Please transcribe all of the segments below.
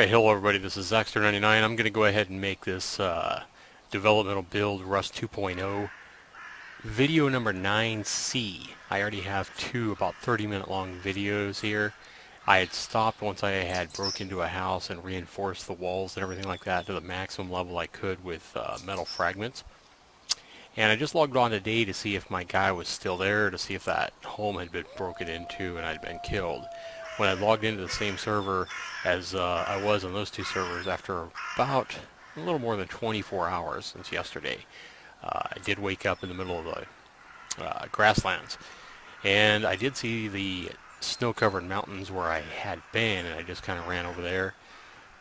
Alright, hello everybody, this is Zaxter99. I'm going to go ahead and make this developmental build Rust 2.0 video number 9C. I already have two about 30-minute long videos here. I had stopped once I had broke into a house and reinforced the walls and everything like that to the maximum level I could with metal fragments. And I just logged on today to see if my guy was still there, to see if that home had been broken into and I'd been killed. When I logged into the same server as I was on those two servers after about a little more than 24 hours since yesterday, I did wake up in the middle of the grasslands. And I did see the snow-covered mountains where I had been, and I just kind of ran over there,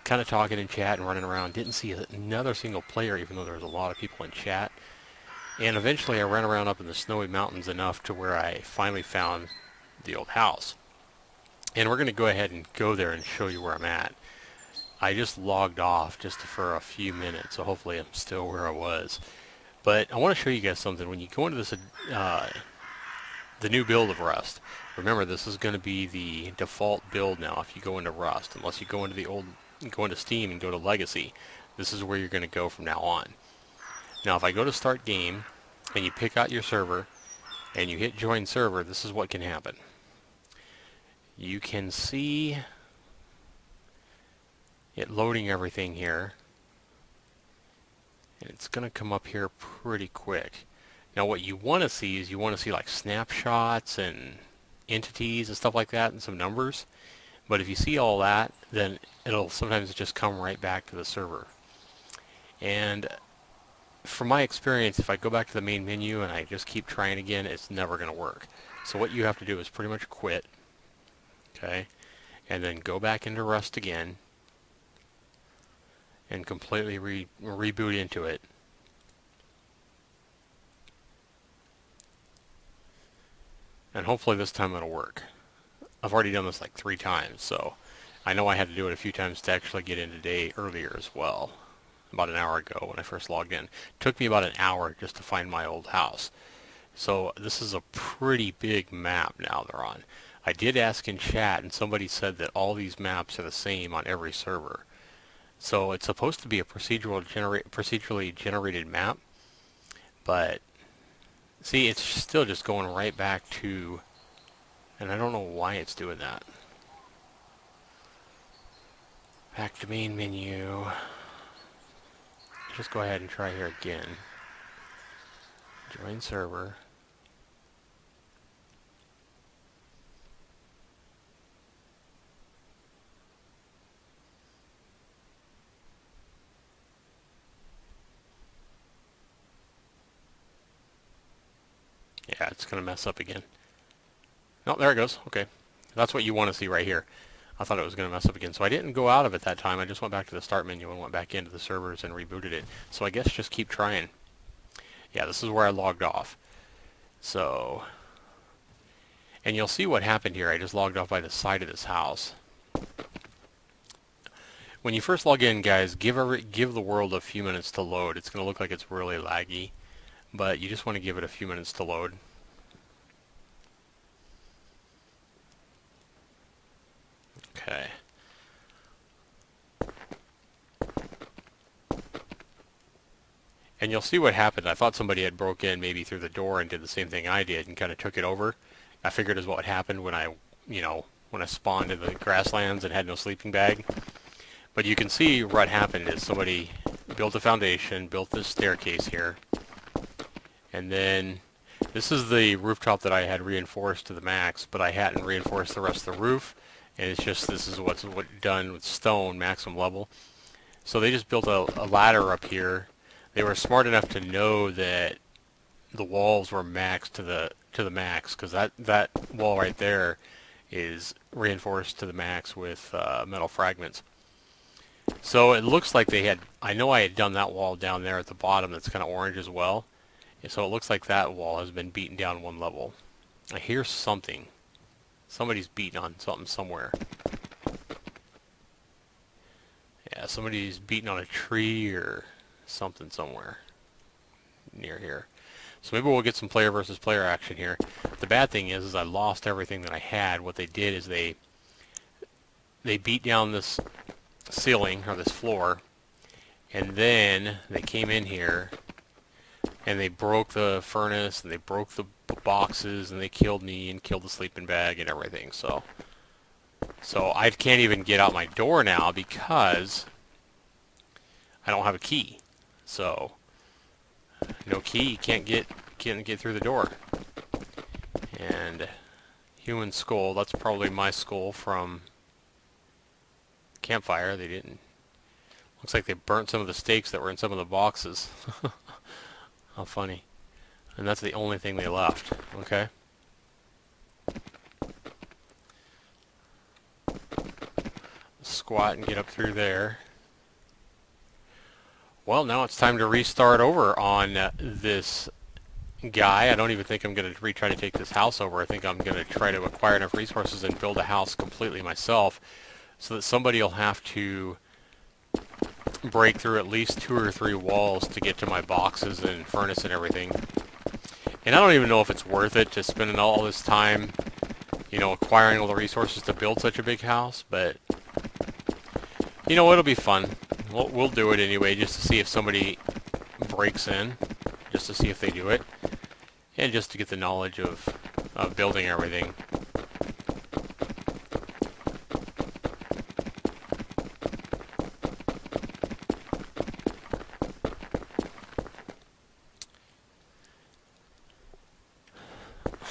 kind of talking in chat and running around. Didn't see another single player, even though there was a lot of people in chat. And eventually I ran around up in the snowy mountains enough to where I finally found the old house. And we're going to go ahead and go there and show you where I'm at. I just logged off just for a few minutes, so hopefully I'm still where I was. But I want to show you guys something. When you go into this, the new build of Rust, remember this is going to be the default build now if you go into Rust. Unless you go into the old, go into Steam and go to Legacy, this is where you're going to go from now on. Now if I go to Start Game, and you pick out your server, and you hit Join Server, this is what can happen. You can see it loading everything here, and it's going to come up here pretty quick. Now what you want to see is you want to see like snapshots and entities and stuff like that and some numbers, but if you see all that, then it'll sometimes just come right back to the server. And from my experience, if I go back to the main menu and I just keep trying again, it's never going to work. So what you have to do is pretty much quit. Okay, and then go back into Rust again and completely reboot into it. And hopefully this time it'll work. I've already done this like 3 times, so I know I had to do it a few times to actually get in today earlier as well. About an hour ago when I first logged in. It took me about an hour just to find my old house. So this is a pretty big map now they're on. I did ask in chat, and somebody said that all these maps are the same on every server. So it's supposed to be a procedurally generated map, but see, it's still just going right back to, and I don't know why it's doing that. Back to main menu. Just go ahead and try here again. Join server. Yeah, it's going to mess up again. Oh, there it goes. Okay. That's what you want to see right here. I thought it was going to mess up again. So I didn't go out of it that time. I just went back to the start menu and went back into the servers and rebooted it. So I guess just keep trying. Yeah, this is where I logged off. So, and you'll see what happened here. I just logged off by the side of this house. When you first log in, guys, give the world a few minutes to load. It's going to look like it's really laggy, but you just want to give it a few minutes to load. Okay. And you'll see what happened. I thought somebody had broke in maybe through the door and did the same thing I did and kind of took it over. I figured is what happened when I, when I spawned in the grasslands and had no sleeping bag. But you can see what happened is somebody built a foundation, built this staircase here, and then this is the rooftop that I had reinforced to the max, but I hadn't reinforced the rest of the roof, and it's just this is what's done with stone maximum level. So they just built a ladder up here. They were smart enough to know that the walls were maxed to the max, because that wall right there is reinforced to the max with metal fragments. So it looks like they had, I know I had done that wall down there at the bottom that's kind of orange as well. So it looks like that wall has been beaten down one level. I hear something. Somebody's beating on something somewhere. Yeah, somebody's beating on a tree or something somewhere near here. So maybe we'll get some player versus player action here. The bad thing is I lost everything that I had. What they did is they beat down this ceiling, or this floor, and then they came in here and they broke the furnace and they broke the boxes and they killed me and killed the sleeping bag and everything. So I can't even get out my door now because I don't have a key. So no key, can't get through the door. And human skull, that's probably my skull from campfire. They didn't, looks like they burnt some of the steaks that were in some of the boxes. How funny. And that's the only thing they left. Okay. Squat and get up through there. Well, now it's time to restart over on this guy. I don't even think I'm going to retry to take this house over. I think I'm going to try to acquire enough resources and build a house completely myself so that somebody will have to break through at least 2 or 3 walls to get to my boxes and furnace and everything. And I don't even know if it's worth it to spend all this time, you know, acquiring all the resources to build such a big house, but you know, it'll be fun. We'll do it anyway, just to see if somebody breaks in, just to see if they do it, and just to get the knowledge of building everything.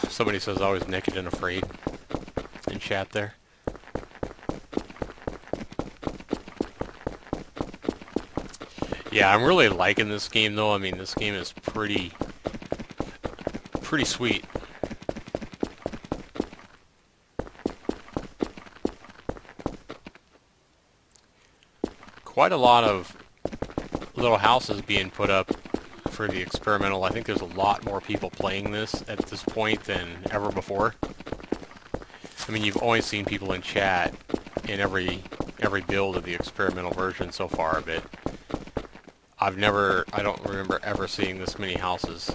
Somebody says I was naked and afraid in chat there. Yeah, I'm really liking this game though. I mean, this game is pretty sweet. Quite a lot of little houses being put up for the experimental. I think there's a lot more people playing this at this point than ever before. I mean, you've always seen people in chat in every build of the experimental version so far, but I don't remember ever seeing this many houses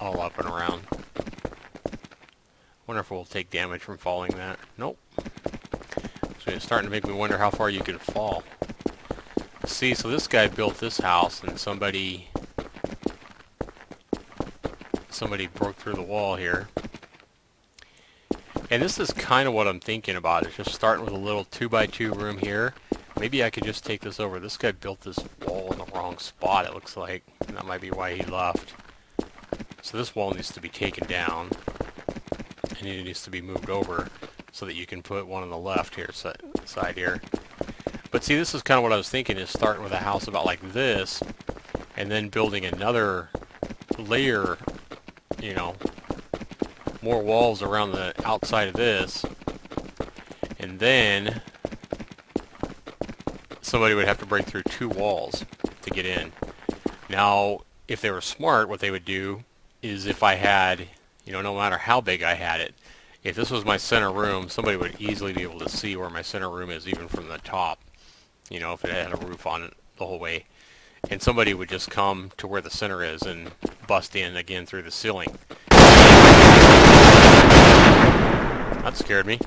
all up and around. Wonder if we'll take damage from falling that. Nope. So it's starting to make me wonder how far you could fall. See, so this guy built this house and somebody broke through the wall here. And this is kind of what I'm thinking about. It's just starting with a little 2x2 room here. Maybe I could just take this over. This guy built this wall in the wrong spot, it looks like. And that might be why he left. So this wall needs to be taken down. And it needs to be moved over so that you can put one on the left here, side here. But see, this is kind of what I was thinking, is starting with a house about like this, and then building another layer, you know, more walls around the outside of this. And then somebody would have to break through 2 walls to get in. Now, if they were smart, what they would do is, if I had, you know, no matter how big I had it, if this was my center room, somebody would easily be able to see where my center room is, even from the top. You know, if it had a roof on it the whole way. And somebody would just come to where the center is and bust in again through the ceiling. That scared me.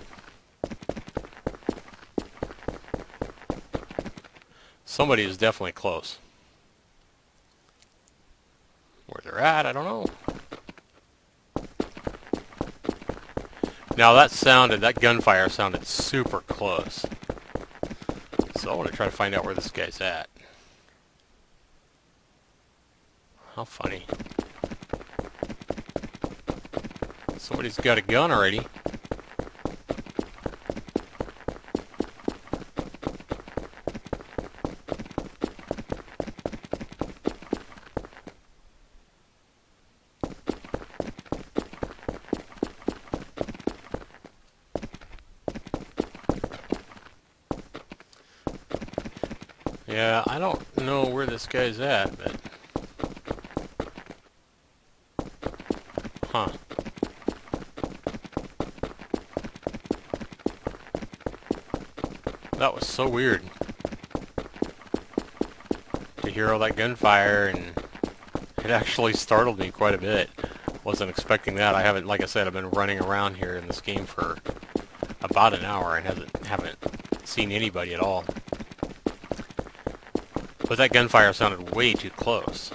Somebody is definitely close. Where they're at, I don't know. Now that gunfire sounded super close. So I want to try to find out where this guy's at. How funny. Somebody's got a gun already. Yeah, I don't know where this guy's at, but... Huh. That was so weird. To hear all that gunfire, and it actually startled me quite a bit. Wasn't expecting that. I haven't, like I said, I've been running around here in this game for about an hour and haven't seen anybody at all. But that gunfire sounded way too close.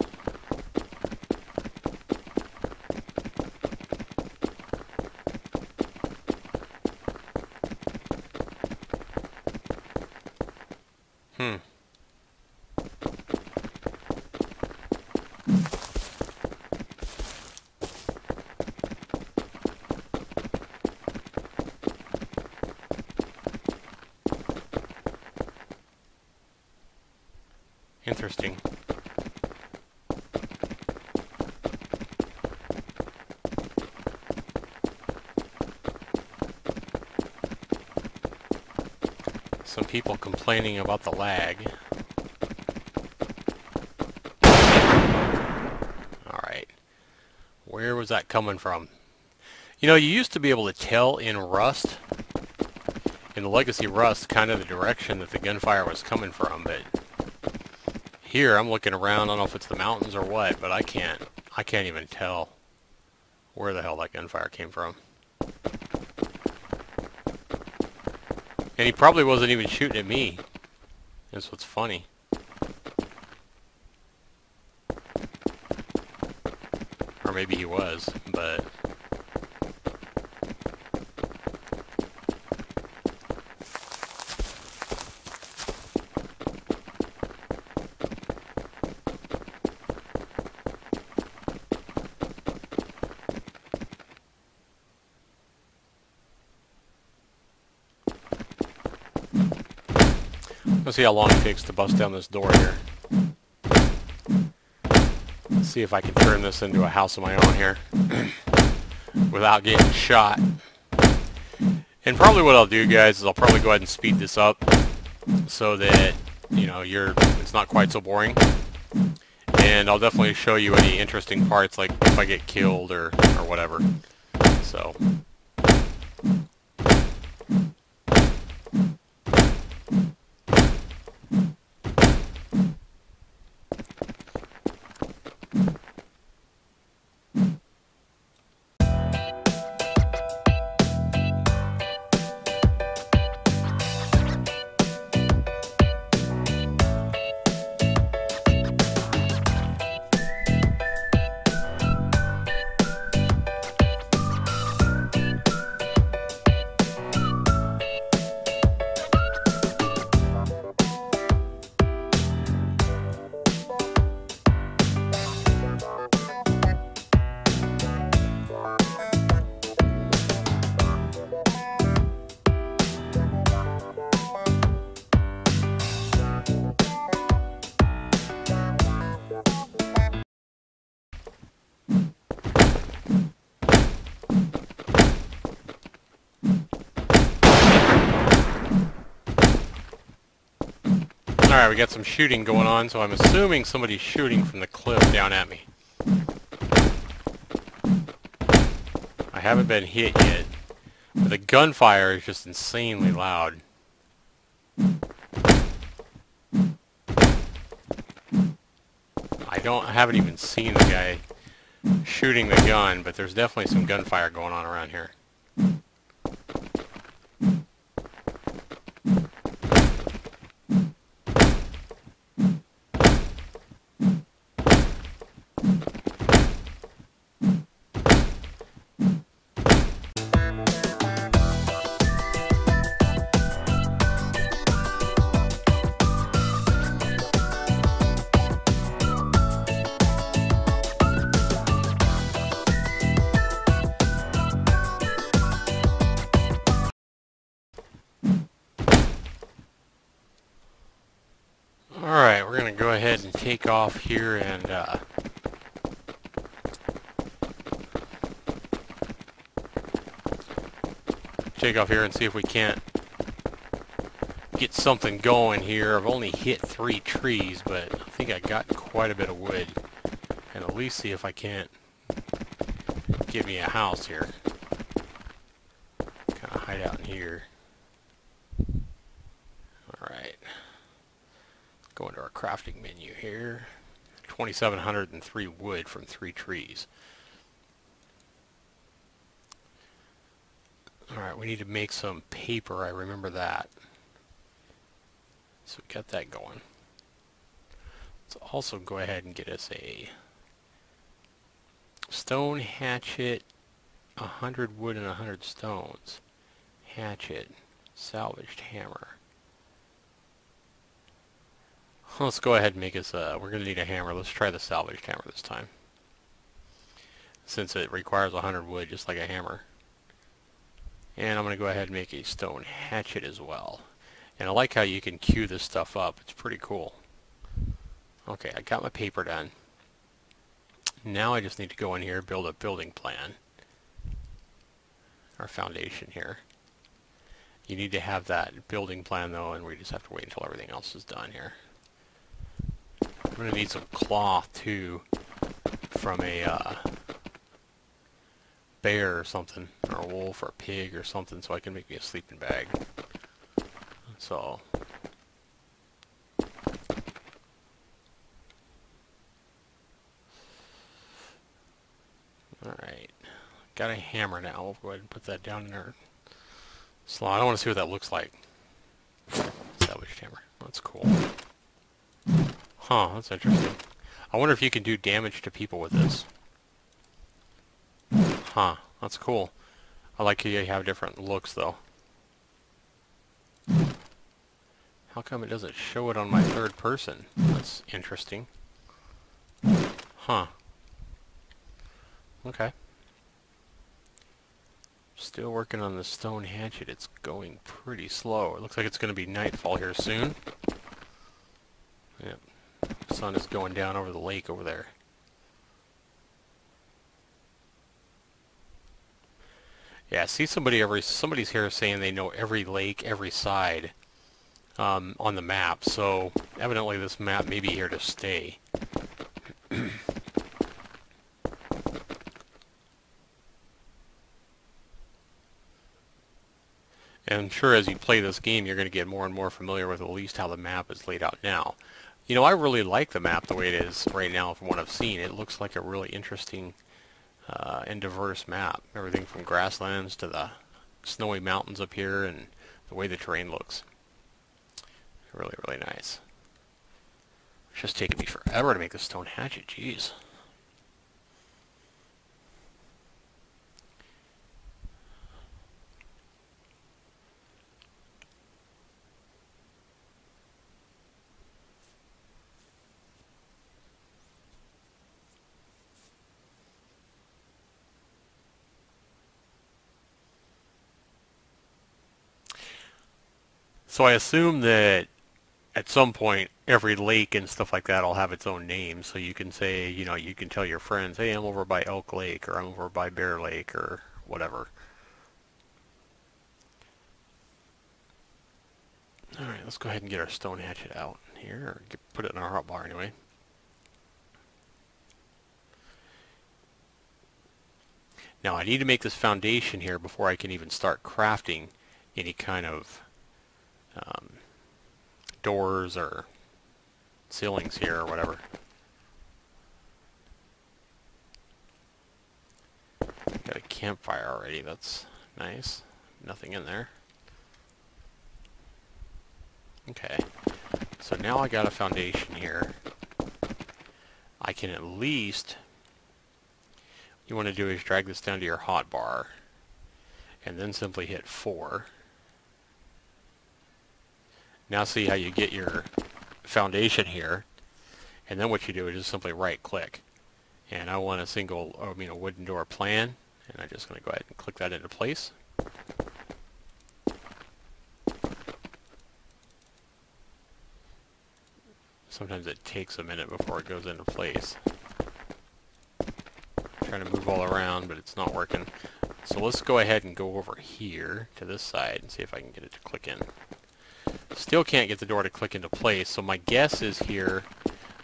Interesting. Some people complaining about the lag. Alright. Where was that coming from? You know, you used to be able to tell in Rust, in the Legacy Rust, kind of the direction that the gunfire was coming from, but here I'm looking around, I don't know if it's the mountains or what, but I can't even tell where the hell that gunfire came from. And he probably wasn't even shooting at me. That's what's funny. Or maybe he was, but... Let's see how long it takes to bust down this door here. Let's see if I can turn this into a house of my own here without getting shot. And probably what I'll do, guys, is I'll probably go ahead and speed this up so that, you know, it's not quite so boring. And I'll definitely show you any interesting parts, like if I get killed or whatever. So... Alright, we got some shooting going on, so I'm assuming somebody's shooting from the cliff down at me. I haven't been hit yet, but the gunfire is just insanely loud. I haven't even seen the guy shooting the gun, but there's definitely some gunfire going on around here. Alright, we're going to go ahead and take off here and see if we can't get something going here. I've only hit 3 trees, but I think I got quite a bit of wood. And at least see if I can't get me a house here. Kind of hide out in here. Alright. Go into our crafting menu here. 2,703 wood from 3 trees. Alright, we need to make some paper, I remember that. So we got that going. Let's also go ahead and get us a stone hatchet, 100 wood and 100 stones. Hatchet, salvaged hammer. Let's go ahead and make us we're going to need a hammer. Let's try the salvaged hammer this time, since it requires 100 wood just like a hammer. And I'm going to go ahead and make a stone hatchet as well. And I like how you can queue this stuff up. It's pretty cool. Okay, I got my paper done. Now I just need to go in here, build a building plan. Our foundation here. You need to have that building plan though, and we just have to wait until everything else is done here. I'm going to need some cloth too from a bear or something, or a wolf or a pig or something, so I can make me a sleeping bag. So alright, got a hammer now. We'll go ahead and put that down in our slot. I want to see what that looks like. Salvaged hammer. That's cool. Huh, that's interesting. I wonder if you can do damage to people with this. Huh, that's cool. I like how you have different looks though. How come it doesn't show it on my third person? That's interesting. Huh. Okay. Still working on the stone hatchet. It's going pretty slow. It looks like it's going to be nightfall here soon. Yep. Sun is going down over the lake over there. Yeah, see somebody's here saying they know every lake, every side on the map. So evidently this map may be here to stay. And I'm sure as you play this game, you're going to get more and more familiar with at least how the map is laid out now. You know, I really like the map the way it is right now from what I've seen. It looks like a really interesting and diverse map. Everything from grasslands to the snowy mountains up here and the way the terrain looks. Really, really nice. It's just taking me forever to make this stone hatchet, jeez. So I assume that at some point every lake and stuff like that will have its own name, so you can say, you know, you can tell your friends, hey, I'm over by Elk Lake, or I'm over by Bear Lake, or whatever. Alright, let's go ahead and get our stone hatchet out here, or put it in our hotbar anyway. Now I need to make this foundation here before I can even start crafting any kind of doors or ceilings here or whatever. Got a campfire already, that's nice. Nothing in there. Okay, so now I got a foundation here. I can at least, what you want to do is drag this down to your hotbar and then simply hit 4. Now see how you get your foundation here, and then what you do is just simply right click. And I want a wooden door plan, and I'm just going to go ahead and click that into place. Sometimes it takes a minute before it goes into place. I'm trying to move all around, but it's not working. So let's go ahead and go over here to this side and see if I can get it to click in. Still can't get the door to click into place, so my guess is here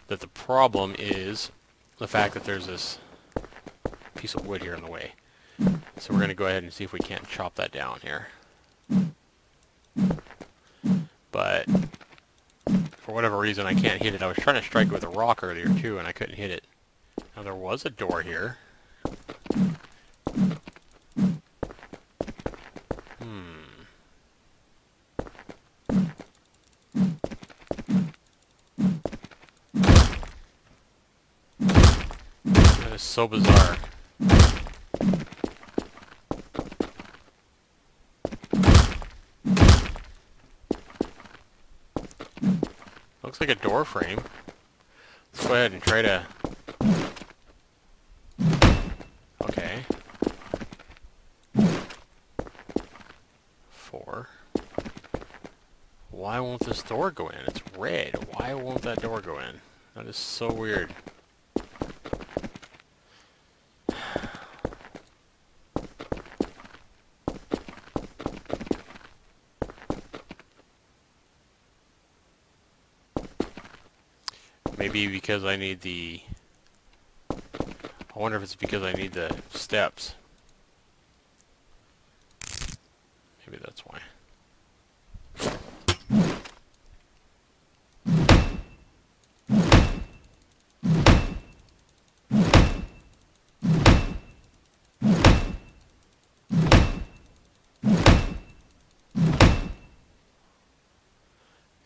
that the problem is the fact that there's this piece of wood here in the way. So we're going to go ahead and see if we can't chop that down here. But for whatever reason I can't hit it. I was trying to strike it with a rock earlier too, and I couldn't hit it. Now there was a door here. That is so bizarre. Looks like a door frame. Let's go ahead and try to... Okay. 4. Why won't this door go in? It's red. Why won't that door go in? That is so weird. Maybe because I need the... I wonder if it's because I need the steps. Maybe that's why.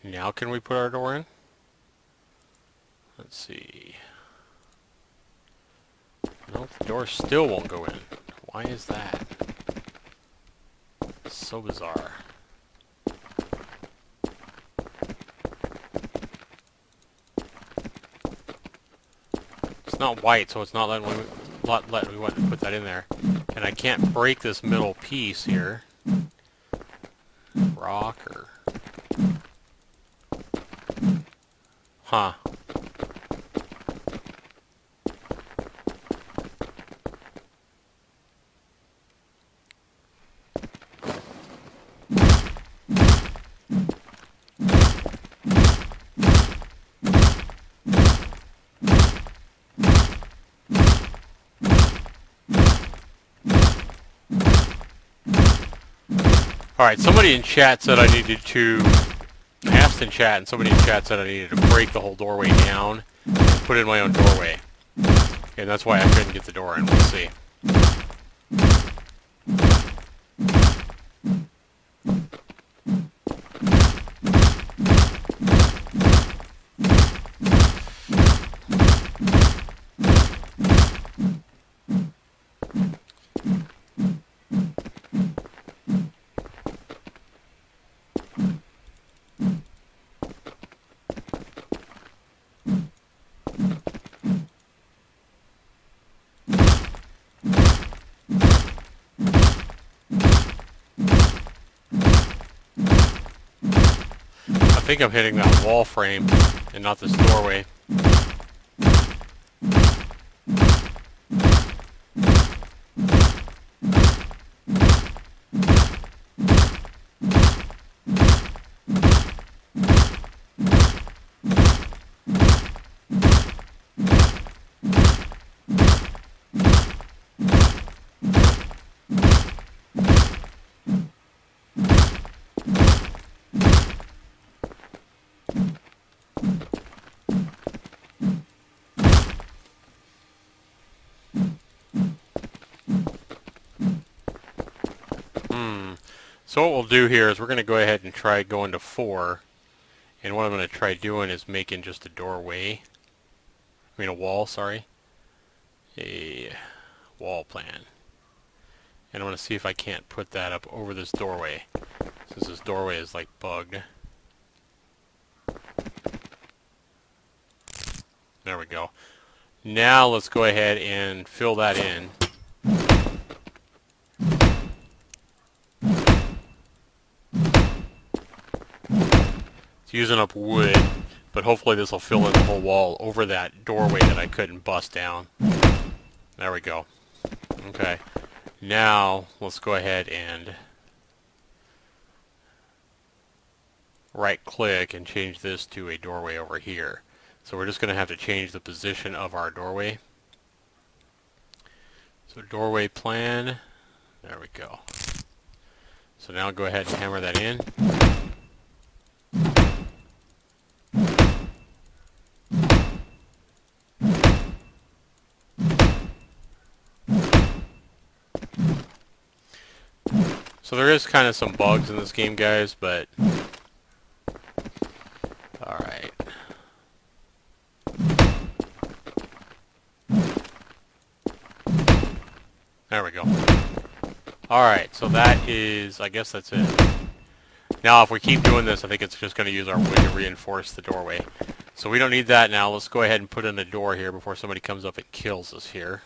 Now can we put our door in? Let's see. Nope, the door still won't go in. Why is that? So bizarre. It's not white, so it's not letting me want to put that in there. And I can't break this middle piece here. Rock or... Huh. Alright, somebody in chat said I needed to... I asked in chat, and somebody in chat said I needed to break the whole doorway down and put in my own doorway. And that's why I couldn't get the door in. We'll see. I think I'm hitting that wall frame and not this doorway. So what we'll do here is we're going to go ahead and try going to 4. And what I'm going to try doing is making just a doorway. I mean a wall, sorry. A wall plan. And I'm going to see if I can't put that up over this doorway. Since this doorway is like bugged. There we go. Now let's go ahead and fill that in. It's using up wood, but hopefully this will fill in the whole wall over that doorway that I couldn't bust down. There we go. Okay. Now, let's go ahead and right-click and change this to a doorway over here. So we're just going to have to change the position of our doorway. So doorway plan. There we go. So now go ahead and hammer that in. So there is kind of some bugs in this game, guys, but alright. There we go. Alright, so that is, I guess that's it. Now if we keep doing this, I think it's just going to use our wood to reinforce the doorway. So we don't need that now. Let's go ahead and put in a door here before somebody comes up and kills us here.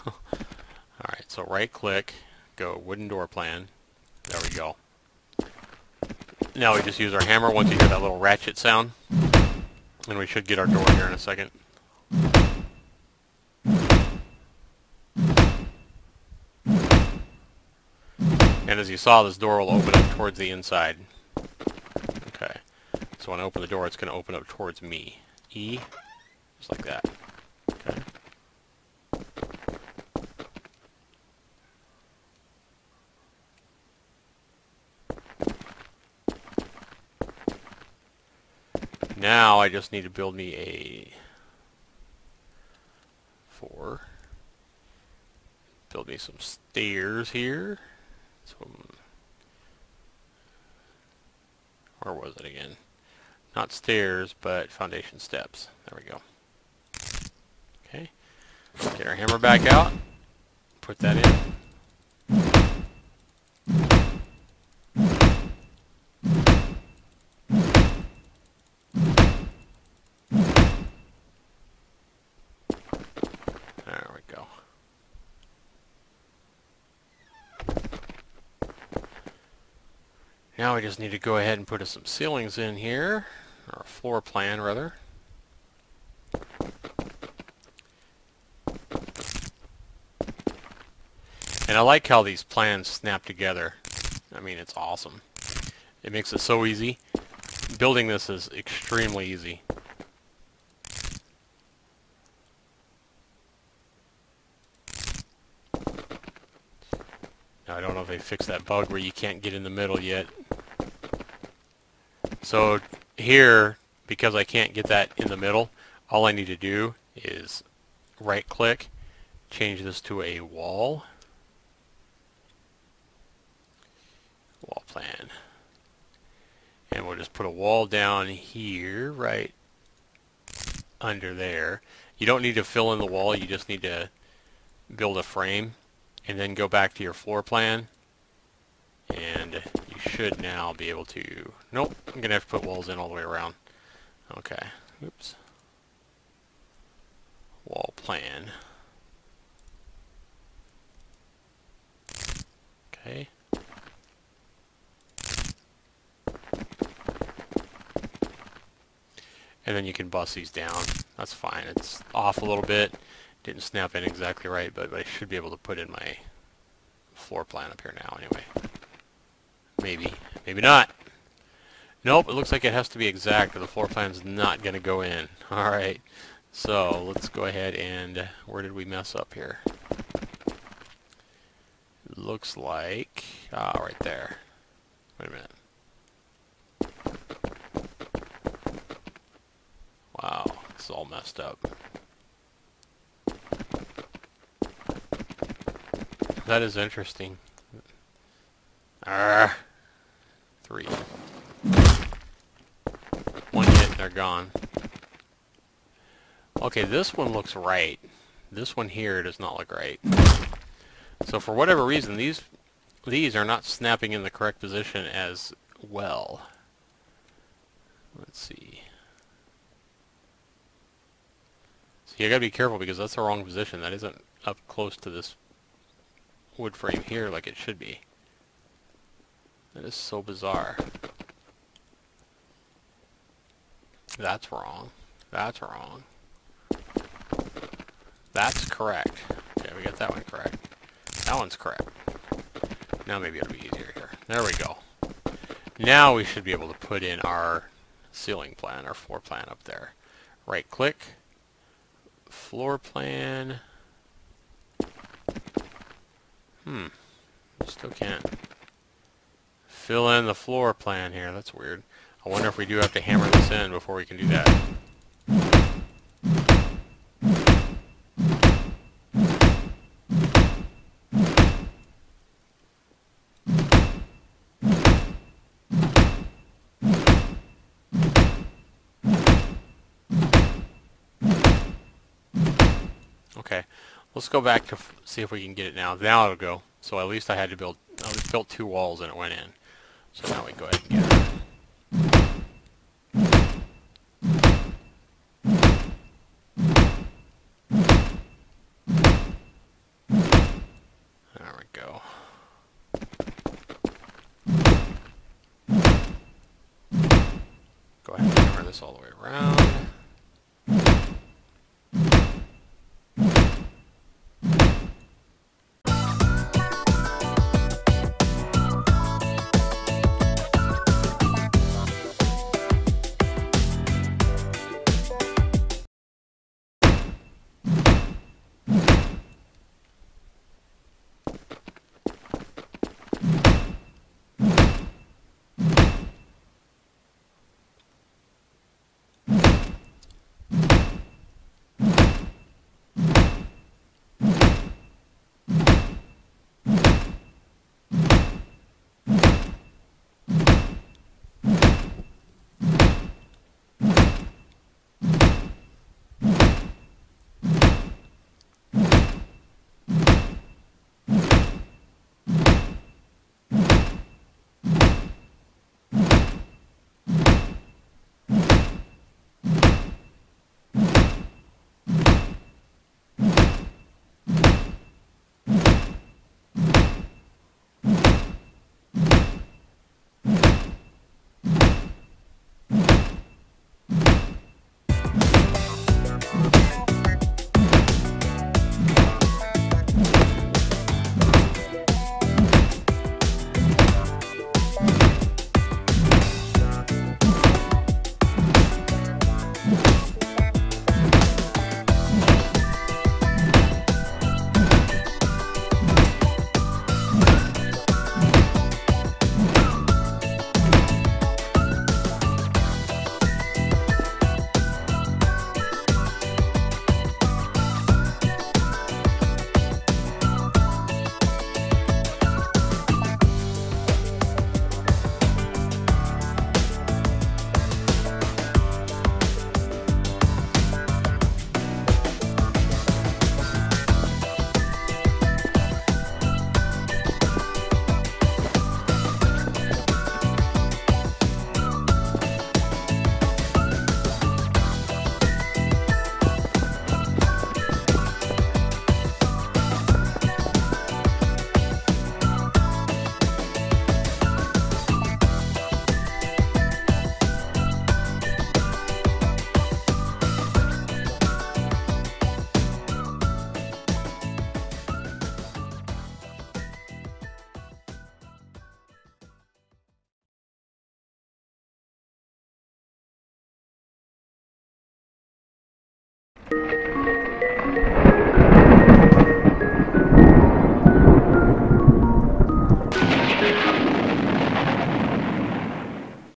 Alright, so right click, go wooden door plan. There we go. Now we just use our hammer once you hear that little ratchet sound. And we should get our door here in a second. And as you saw, this door will open up towards the inside. Okay. So when I open the door, it's going to open up towards me. E, just like that. Okay. Now I just need to build me a 4. Build me some stairs here. Where was it again? Not stairs, but foundation steps. There we go. Okay. Get our hammer back out. Put that in. There we go. Now we just need to go ahead and put some ceilings in here, or a floor plan rather. And I like how these plans snap together. I mean, it's awesome. It makes it so easy. Building this is extremely easy. Now, I don't know if they fixed that bug where you can't get in the middle yet. So here, because I can't get that in the middle, all I need to do is right click, change this to a wall plan, and we'll just put a wall down here right under there. You don't need to fill in the wall, you just need to build a frame and then go back to your floor plan, and you should now be able to... Nope, I'm gonna have to put walls in all the way around. Okay, oops. Wall plan. Okay. And then you can bust these down. That's fine. It's off a little bit. Didn't snap in exactly right, but I should be able to put in my floor plan up here now anyway. Maybe. Maybe not. Nope, it looks like it has to be exact or the floor plan's not going to go in. Alright. So, let's go ahead and... Where did we mess up here? Looks like... right there. Wait a minute. Wow, it's all messed up. That is interesting. 3. One hit and they're gone. Okay, this one looks right. This one here does not look right. So for whatever reason, these are not snapping in the correct position as well. Let's see. You gotta be careful because that's the wrong position. That isn't up close to this wood frame here like it should be. That is so bizarre. That's wrong. That's wrong. That's correct. Okay, we got that one correct. That one's correct. Now maybe it'll be easier here. There we go. Now we should be able to put in our ceiling plan, our floor plan up there. Right click. Floor plan. Still can't fill in the floor plan here. That's weird. I wonder if we do have to hammer this in before we can do that. Okay, Let's go back to see if we can get it now. Now it'll go. So at least I built 2 walls and it went in. So now we go ahead and get it. There we go. Go ahead and hammer this all the way around.